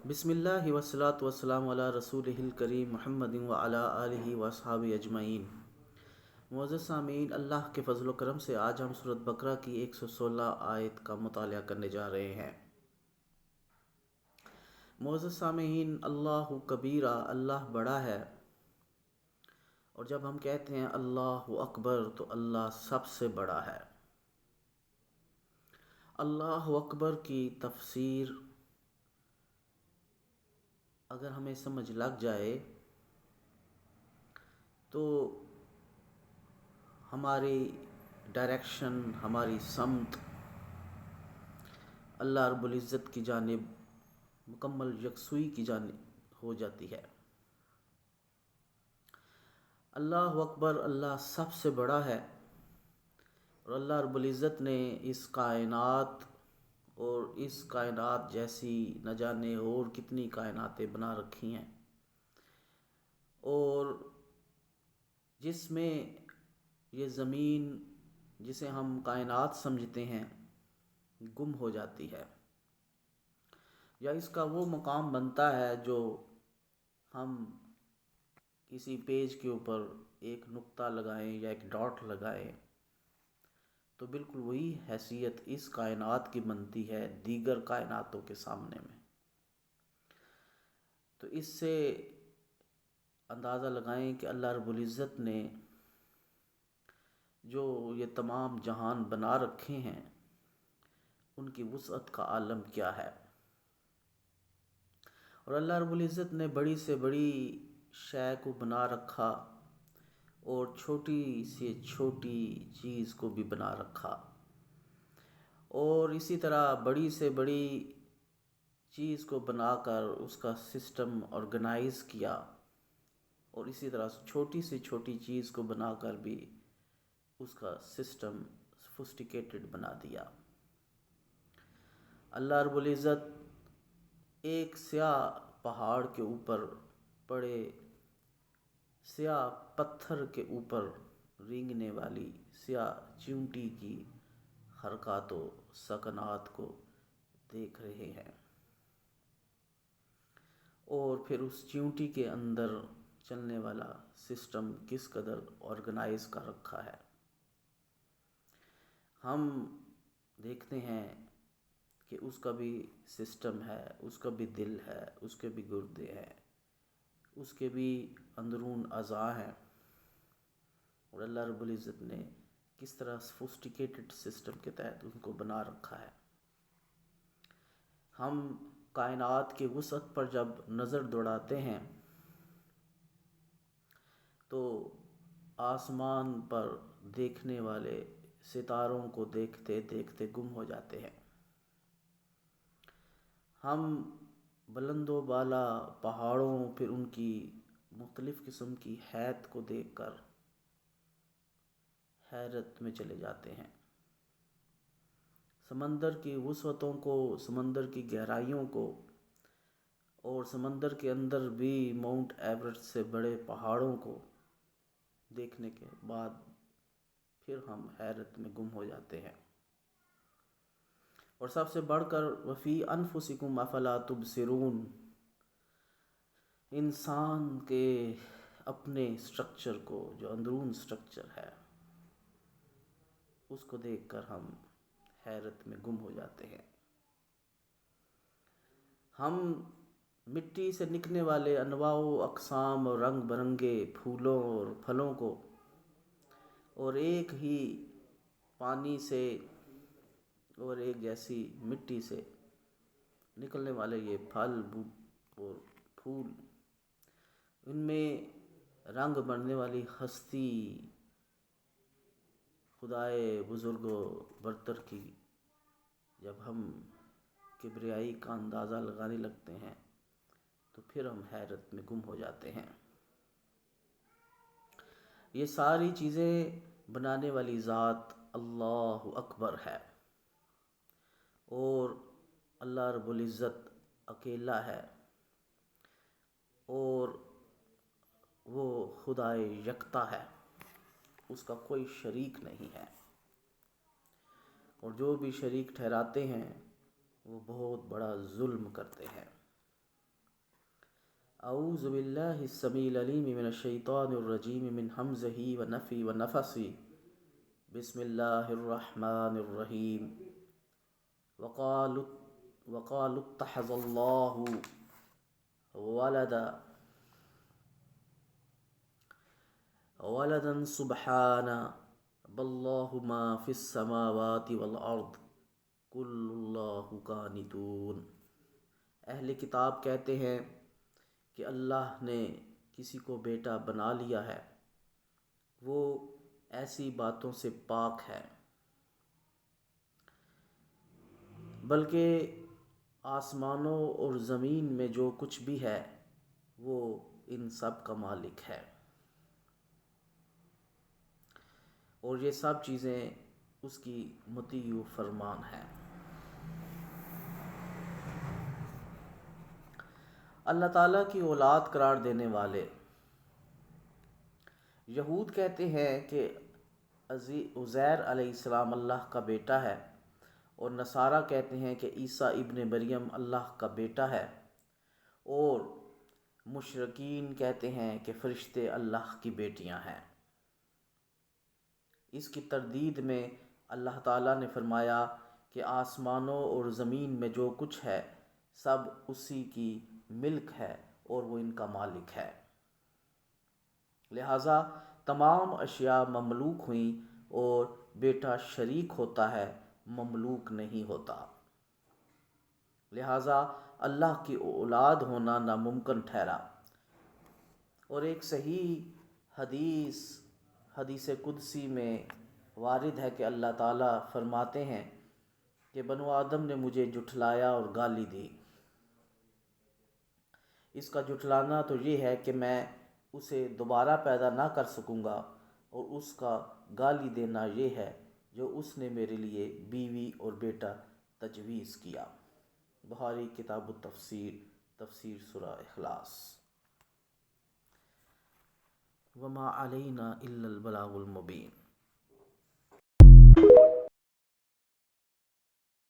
بسم اللہ وسلاۃ وسلام علی رسول کریم محمد و علی آلہ و اصحابہ اجمعین۔ معزز سامعین، اللہ کے فضل و کرم سے آج ہم سورۃ بقرہ کی 116 آیت کا مطالعہ کرنے جا رہے ہیں۔ معزز سامعین، اللہ کبیرہ، اللہ بڑا ہے، اور جب ہم کہتے ہیں اللہ اکبر تو اللہ سب سے بڑا ہے۔ اللہ اکبر کی تفسیر اگر ہمیں سمجھ لگ جائے تو ہماری ڈائریکشن، ہماری سمت اللہ رب العزت کی جانب مکمل یکسوئی کی جانب ہو جاتی ہے۔ اللہ اکبر، اللہ سب سے بڑا ہے، اور اللہ رب العزت نے اس کائنات اور اس کائنات جیسی نہ جانے اور کتنی کائناتیں بنا رکھی ہیں، اور جس میں یہ زمین جسے ہم کائنات سمجھتے ہیں گم ہو جاتی ہے، یا اس کا وہ مقام بنتا ہے جو ہم کسی پیج کے اوپر ایک نقطہ لگائیں یا ایک ڈاٹ لگائیں تو بالکل وہی حیثیت اس کائنات کی بنتی ہے دیگر کائناتوں کے سامنے میں۔ تو اس سے اندازہ لگائیں کہ اللہ رب العزت نے جو یہ تمام جہان بنا رکھے ہیں ان کی وسعت کا عالم کیا ہے، اور اللہ رب العزت نے بڑی سے بڑی شے کو بنا رکھا اور چھوٹی سے چھوٹی چیز کو بھی بنا رکھا، اور اسی طرح بڑی سے بڑی چیز کو بنا کر اس کا سسٹم آرگنائز کیا، اور اسی طرح چھوٹی سے چھوٹی چیز کو بنا کر بھی اس کا سسٹم سفسٹیکیٹڈ بنا دیا۔ اللہ رب العزت ایک سیاہ پہاڑ کے اوپر پڑے سیاہ پتھر کے اوپر رینگنے والی سیاہ چیونٹی کی حرکات و سکنات کو دیکھ رہے ہیں، اور پھر اس چیونٹی کے اندر چلنے والا سسٹم کس قدر آرگنائز کر رکھا ہے۔ ہم دیکھتے ہیں کہ اس کا بھی سسٹم ہے، اس کا بھی دل ہے، اس کے بھی گردے ہیں، اس کے بھی اندرون اعضاء ہیں، اور اللہ رب العزت نے کس طرح سفسٹیکیٹڈ سسٹم کے تحت ان کو بنا رکھا ہے۔ ہم کائنات کی وسعت پر جب نظر دوڑاتے ہیں تو آسمان پر دیکھنے والے ستاروں کو دیکھتے دیکھتے گم ہو جاتے ہیں۔ ہم بلند و بالا پہاڑوں پھر ان کی مختلف قسم کی ہیئت کو دیکھ کر حیرت میں چلے جاتے ہیں۔ سمندر کی وسعتوں کو، سمندر کی گہرائیوں کو، اور سمندر کے اندر بھی ماؤنٹ ایورسٹ سے بڑے پہاڑوں کو دیکھنے کے بعد پھر ہم حیرت میں گم ہو جاتے ہیں۔ اور سب سے بڑھ کر وفی انفسکم افلا تبصرون، انسان کے اپنے سٹرکچر کو، جو اندرون سٹرکچر ہے، اس کو دیکھ کر ہم حیرت میں گم ہو جاتے ہیں۔ ہم مٹی سے نکلنے والے انواع و اقسام اور رنگ برنگے پھولوں اور پھلوں کو، اور ایک ہی پانی سے اور ایک جیسی مٹی سے نکلنے والے یہ پھل اور پھول، ان میں رنگ بننے والی ہستی خدائے بزرگ و برتر کی جب ہم کبریائی کا اندازہ لگانے لگتے ہیں تو پھر ہم حیرت میں گم ہو جاتے ہیں۔ یہ ساری چیزیں بنانے والی ذات اللہ اکبر ہے، اور اللہ رب العزت اکیلا ہے، اور وہ خدائے یکتا ہے، اس کا کوئی شریک نہیں ہے، اور جو بھی شریک ٹھہراتے ہیں وہ بہت بڑا ظلم کرتے ہیں۔ اعوذ باللہ السمیع العلیم من الشیطان الرجیم من حمزہ ونفی ونفثی بسم اللہ الرحمن الرحیم وقالوا اتخذ اللہ ولدا سبحانہ باللہ ما فی السماوات والارض کل اللہ قانتون۔ اہل کتاب کہتے ہیں کہ اللہ نے کسی کو بیٹا بنا لیا ہے، وہ ایسی باتوں سے پاک ہے، بلکہ آسمانوں اور زمین میں جو کچھ بھی ہے وہ ان سب کا مالک ہے، اور یہ سب چیزیں اس کی مطیع و فرمان ہیں۔ اللہ تعالیٰ کی اولاد قرار دینے والے یہود کہتے ہیں کہ عزیر علیہ السلام اللہ کا بیٹا ہے، اور نصارہ کہتے ہیں کہ عیسیٰ ابن مریم اللہ کا بیٹا ہے، اور مشرکین کہتے ہیں کہ فرشتے اللہ کی بیٹیاں ہیں۔ اس کی تردید میں اللہ تعالیٰ نے فرمایا کہ آسمانوں اور زمین میں جو کچھ ہے سب اسی کی ملک ہے اور وہ ان کا مالک ہے، لہٰذا تمام اشیاء مملوک ہوئیں، اور بیٹا شریک ہوتا ہے، مملوک نہیں ہوتا، لہٰذا اللہ کی اولاد ہونا ناممکن ٹھہرا۔ اور ایک صحیح حدیث قدسی میں وارد ہے کہ اللہ تعالیٰ فرماتے ہیں کہ بنو آدم نے مجھے جھٹلایا اور گالی دی۔ اس کا جھٹلانا تو یہ ہے کہ میں اسے دوبارہ پیدا نہ کر سکوں گا، اور اس کا گالی دینا یہ ہے جو اس نے میرے لیے بیوی اور بیٹا تجویز کیا۔ بخاری کتاب التفسیر، تفسیر سورہ اخلاص۔ وما علینا الا البلاغ المبین۔